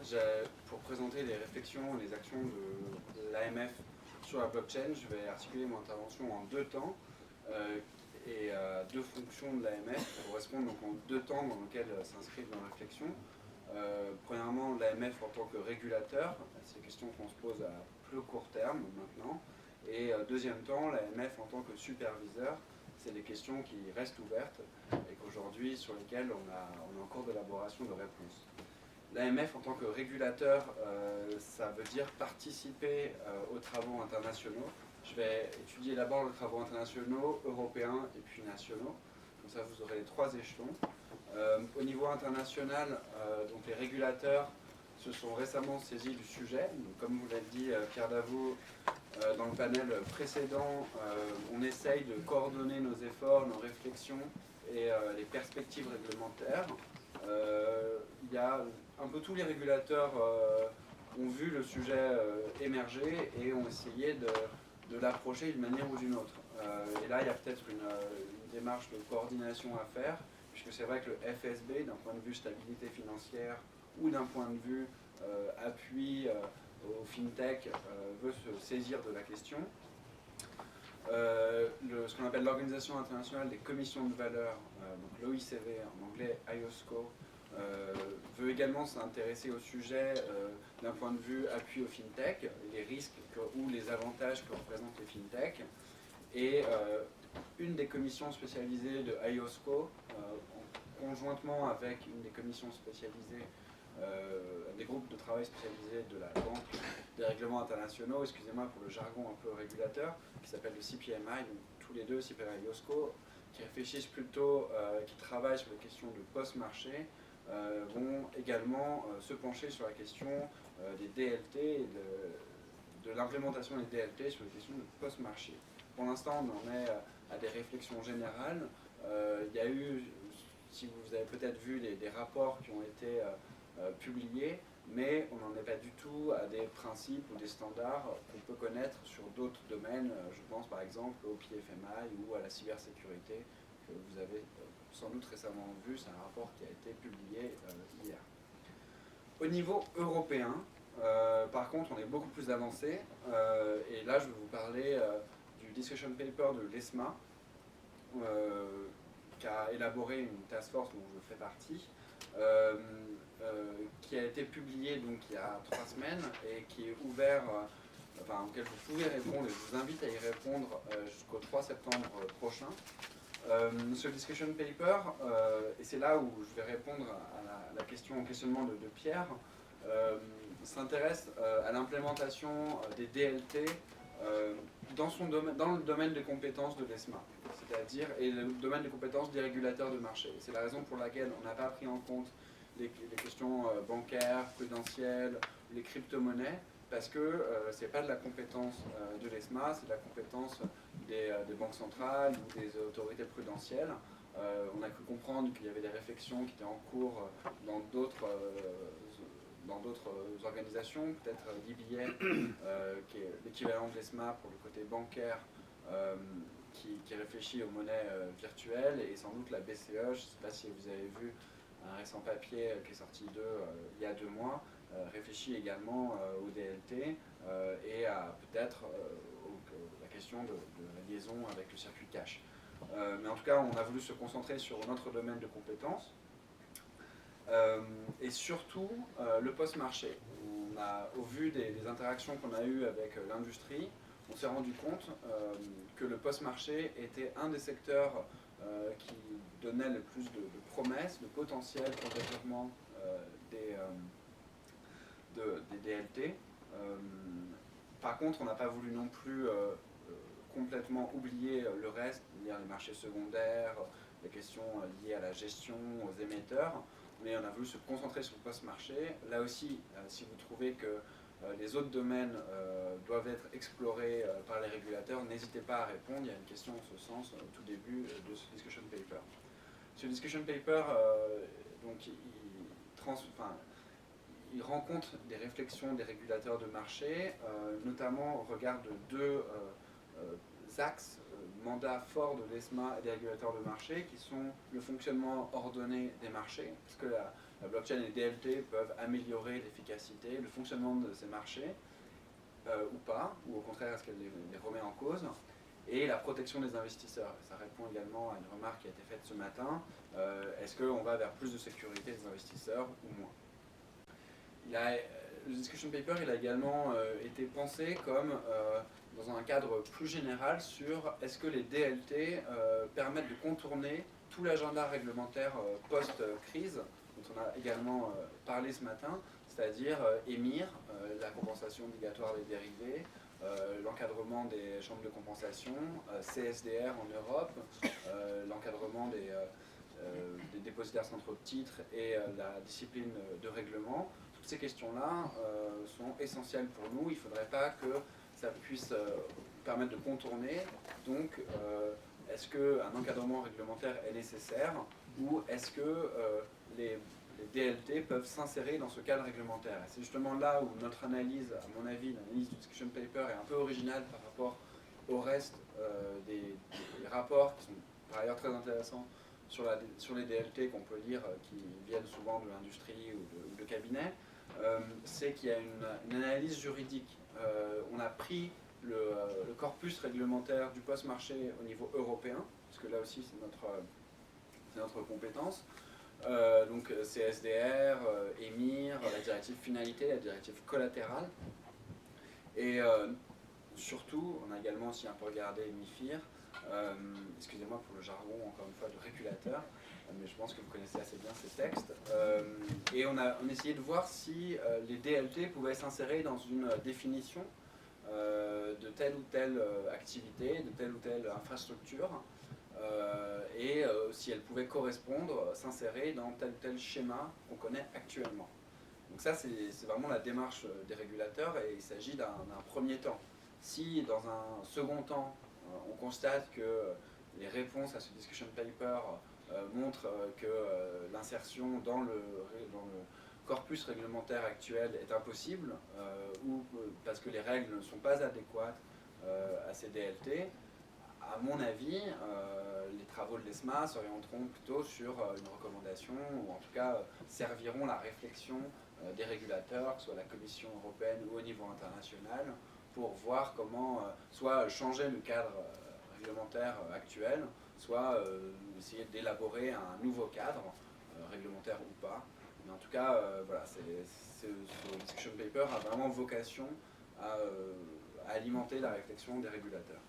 fait, pour présenter les réflexions et les actions de l'AMF sur la blockchain, je vais articuler mon intervention en deux temps et deux fonctions de l'AMF qui correspondent donc en deux temps dans lesquels s'inscrivent nos réflexions. Premièrement, l'AMF en tant que régulateur, c'est des questions qu'on se pose à plus court terme maintenant. Et deuxième temps, l'AMF en tant que superviseur, c'est des questions qui restent ouvertes et qu'aujourd'hui sur lesquelles on est en cours d'élaboration de réponses. L'AMF en tant que régulateur, ça veut dire participer aux travaux internationaux. Je vais étudier d'abord les travaux internationaux, européens et puis nationaux. Comme ça, vous aurez les trois échelons. Au niveau international, donc les régulateurs se sont récemment saisis du sujet. Donc, comme vous l'avez dit, Pierre Davo, dans le panel précédent, on essaye de coordonner nos efforts, nos réflexions et les perspectives réglementaires. Il y a un peu tous les régulateurs ont vu le sujet émerger et ont essayé de l'approcher d'une manière ou d'une autre. Et là, il y a peut-être une démarche de coordination à faire, puisque c'est vrai que le FSB, d'un point de vue stabilité financière ou d'un point de vue appui au FinTech, veut se saisir de la question. Ce qu'on appelle l'Organisation internationale des commissions de valeur, donc l'OICV en anglais IOSCO, veut également s'intéresser au sujet d'un point de vue appui au FinTech, les risques ou les avantages que représentent les FinTech. Et une des commissions spécialisées de IOSCO, conjointement avec une des commissions spécialisées, des groupes de travail spécialisés de la Banque des règlements internationaux, excusez-moi pour le jargon un peu régulateur, qui s'appelle le CPMI, donc tous les deux, CPMI et IOSCO, qui réfléchissent plutôt, qui travaillent sur les questions de post-marché, vont également se pencher sur la question des DLT et de l'implémentation des DLT sur les questions de post-marché. Pour l'instant, on en est à des réflexions générales. Il y a eu, si vous avez peut-être vu, des rapports qui ont été publiés, mais on n'en est pas du tout à des principes ou des standards qu'on peut connaître sur d'autres domaines. Je pense par exemple au PFMI ou à la cybersécurité que vous avez sans doute récemment vu. C'est un rapport qui a été publié hier. Au niveau européen, par contre, on est beaucoup plus avancé. Et là, je vais vous parler du discussion paper de l'ESMA, qui a élaboré une task force dont je fais partie, qui a été publié donc il y a 3 semaines et qui est ouvert, enfin auquel vous pouvez répondre, et je vous invite à y répondre jusqu'au 3 septembre prochain. Ce discussion paper, et c'est là où je vais répondre à la question, au questionnement de Pierre, s'intéresse à l'implémentation des DLT dans le domaine des compétences de l'ESMA, c'est-à-dire et le domaine des compétences des régulateurs de marché. C'est la raison pour laquelle on n'a pas pris en compte les questions bancaires, prudentielles, les crypto-monnaies, parce que ce n'est pas de la compétence de l'ESMA, c'est de la compétence des banques centrales ou des autorités prudentielles. On a pu comprendre qu'il y avait des réflexions qui étaient en cours dans d'autres organisations, peut-être l'IBA, qui est l'équivalent de l'ESMA pour le côté bancaire, qui réfléchit aux monnaies virtuelles, et sans doute la BCE, je ne sais pas si vous avez vu un récent papier qui est sorti il y a 2 mois, réfléchit également au DLT et à peut-être la question de la liaison avec le circuit cash. Mais en tout cas, on a voulu se concentrer sur notre domaine de compétences. Et surtout le post-marché. Au vu des interactions qu'on a eues avec l'industrie, on s'est rendu compte que le post-marché était un des secteurs qui donnait le plus de promesses, de potentiel pour le développement des DLT. Par contre, on n'a pas voulu non plus complètement oublier le reste, c'est-à-dire les marchés secondaires, les questions liées à la gestion, aux émetteurs, mais on a voulu se concentrer sur le post-marché. Là aussi, si vous trouvez que les autres domaines doivent être explorés par les régulateurs, n'hésitez pas à répondre. Il y a une question en ce sens au tout début de ce discussion paper. Ce discussion paper, donc, il rencontre des réflexions des régulateurs de marché, notamment au regard de 2 axes, mandats forts de l'ESMA et des régulateurs de marché, qui sont le fonctionnement ordonné des marchés, parce que la blockchain et les DLT peuvent améliorer l'efficacité, le fonctionnement de ces marchés, ou pas, ou au contraire est-ce qu'elle les remet en cause, et la protection des investisseurs. Ça répond également à une remarque qui a été faite ce matin, est-ce qu'on va vers plus de sécurité des investisseurs ou moins. Le discussion paper il a également été pensé comme dans un cadre plus général sur est-ce que les DLT permettent de contourner tout l'agenda réglementaire post-crise, dont on a également parlé ce matin, c'est-à-dire EMIR, la compensation obligatoire des dérivés, l'encadrement des chambres de compensation, CSDR en Europe, l'encadrement des dépositaires centraux de titres et la discipline de règlement. Toutes ces questions-là sont essentielles pour nous. Il ne faudrait pas que ça puisse permettre de contourner. Donc, est-ce qu'un encadrement réglementaire est nécessaire ou est-ce que les DLT peuvent s'insérer dans ce cadre réglementaire? C'est justement là où notre analyse, à mon avis, l'analyse du discussion paper est un peu originale par rapport au reste des rapports qui sont par ailleurs très intéressants sur les DLT qu'on peut lire, qui viennent souvent de l'industrie ou de cabinets. C'est qu'il y a une analyse juridique. On a pris le corpus réglementaire du post-marché au niveau européen, parce que là aussi c'est notre compétence. Donc CSDR, EMIR, la directive finalité, la directive collatérale. Et surtout, on a également aussi un peu regardé MIFIR, excusez-moi pour le jargon, encore une fois, de régulateur, mais je pense que vous connaissez assez bien ces textes. Et on a essayé de voir si les DLT pouvaient s'insérer dans une définition de telle ou telle activité, de telle ou telle infrastructure, et si elles pouvaient correspondre, s'insérer dans tel ou tel schéma qu'on connaît actuellement. Donc ça, c'est vraiment la démarche des régulateurs, et il s'agit d'un premier temps. Si dans un second temps, on constate que les réponses à ce discussion paper montrent que l'insertion dans le corpus réglementaire actuel est impossible, ou parce que les règles ne sont pas adéquates à ces DLT, à mon avis, les travaux de l'ESMA s'orienteront plutôt sur une recommandation, ou en tout cas serviront la réflexion des régulateurs, que ce soit la Commission européenne ou au niveau international, pour voir comment soit changer le cadre réglementaire actuel, soit essayer d'élaborer un nouveau cadre, réglementaire ou pas. Mais en tout cas, voilà, ce discussion paper a vraiment vocation à alimenter la réflexion des régulateurs.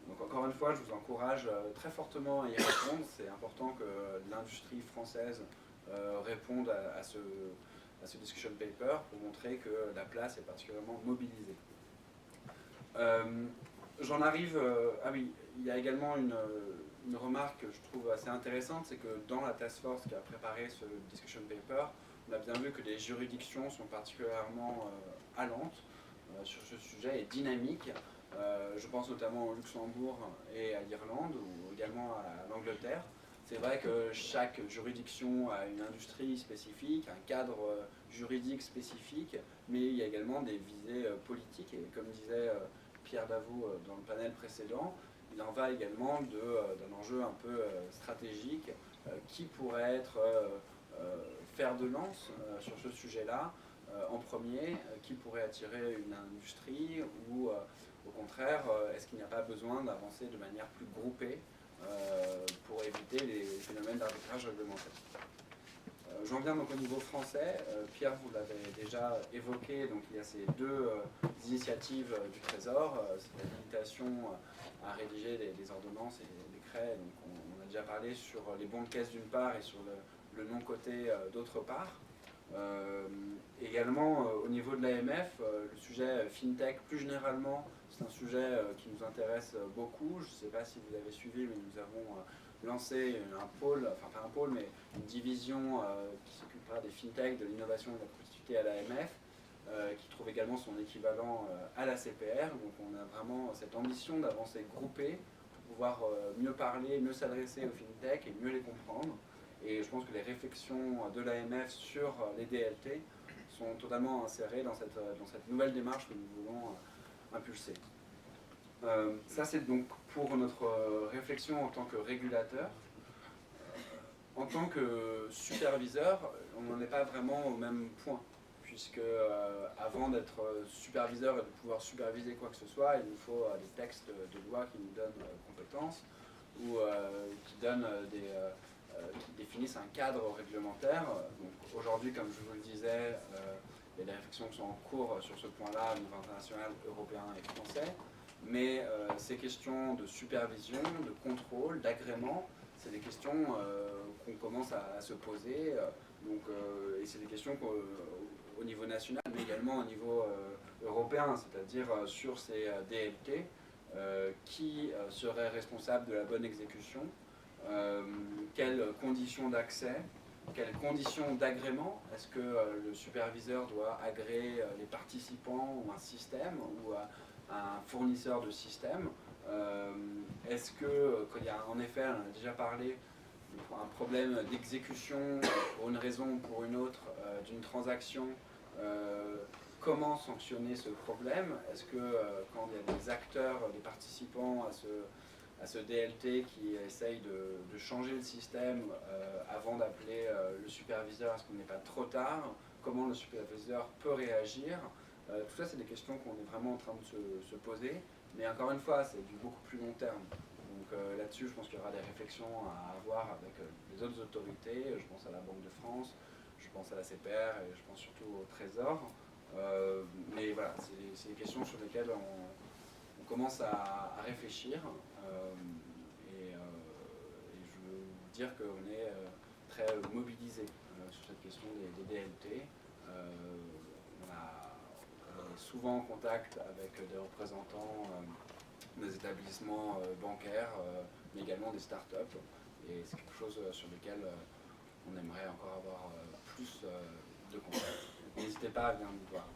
Donc encore une fois, je vous encourage très fortement à y répondre. C'est important que l'industrie française réponde à ce discussion paper pour montrer que la place est particulièrement mobilisée. J'en arrive... ah oui, il y a également une remarque que je trouve assez intéressante, c'est que dans la task force qui a préparé ce discussion paper, on a bien vu que les juridictions sont particulièrement allantes sur ce sujet et dynamiques. Je pense notamment au Luxembourg et à l'Irlande, ou également à l'Angleterre. C'est vrai que chaque juridiction a une industrie spécifique, un cadre juridique spécifique, mais il y a également des visées politiques. Et comme disait Pierre Davout dans le panel précédent, il en va également d'un enjeu un peu stratégique qui pourrait être fer de lance sur ce sujet-là en premier, qui pourrait attirer une industrie ou au contraire, est-ce qu'il n'y a pas besoin d'avancer de manière plus groupée pour éviter les phénomènes d'arbitrage réglementaire? J'en viens donc au niveau français. Pierre, vous l'avez déjà évoqué, donc il y a ces deux initiatives du Trésor, c'est l'habilitation à rédiger des ordonnances et des décrets. Donc on a déjà parlé sur les bons de caisse d'une part et sur le non-coté d'autre part. Également au niveau de l'AMF, le sujet FinTech plus généralement, c'est un sujet qui nous intéresse beaucoup. Je ne sais pas si vous avez suivi, mais nous avons lancé un pôle, enfin pas un pôle, mais une division qui s'occupera des FinTech, de l'innovation et de la productivité à l'AMF, qui trouve également son équivalent à la CPR. Donc on a vraiment cette ambition d'avancer groupée pour pouvoir mieux parler, mieux s'adresser aux FinTech et mieux les comprendre. Et je pense que les réflexions de l'AMF sur les DLT sont totalement insérées dans cette nouvelle démarche que nous voulons impulser. Ça, c'est donc pour notre réflexion en tant que régulateur. En tant que superviseur, on n'en est pas vraiment au même point, puisque avant d'être superviseur et de pouvoir superviser quoi que ce soit, il nous faut des textes de loi qui nous donnent compétences ou qui définissent un cadre réglementaire. Donc aujourd'hui, comme je vous le disais, il y a des réflexions qui sont en cours sur ce point-là au niveau international, européen et français. Mais ces questions de supervision, de contrôle, d'agrément, c'est des questions qu'on commence à se poser. Et c'est des questions au niveau national, mais également au niveau européen, c'est-à-dire sur ces DLT, qui serait responsable de la bonne exécution, quelles conditions d'accès, quelles conditions d'agrément. Est-ce que le superviseur doit agréer les participants ou un système ou un fournisseur de système? Est-ce que, quand il y a en effet, on a déjà parlé, un problème d'exécution pour une raison ou pour une autre d'une transaction, comment sanctionner ce problème? Est-ce que quand il y a des acteurs, des participants à ce DLT qui essayent de changer le système avant d'appeler le superviseur, est-ce qu'on n'est pas trop tard? Comment le superviseur peut réagir? Tout ça, c'est des questions qu'on est vraiment en train de se poser. Mais encore une fois, c'est du beaucoup plus long terme. Donc là-dessus, je pense qu'il y aura des réflexions à avoir avec les autres autorités. Je pense à la Banque de France, je pense à la CPR et je pense surtout au Trésor. Mais voilà, c'est des questions sur lesquelles on commence à réfléchir. Et je veux vous dire qu'on est très mobilisé sur cette question des DLT. On est souvent en contact avec des représentants des établissements bancaires, mais également des startups. Et c'est quelque chose sur lequel on aimerait encore avoir plus de contacts. N'hésitez pas à venir nous voir.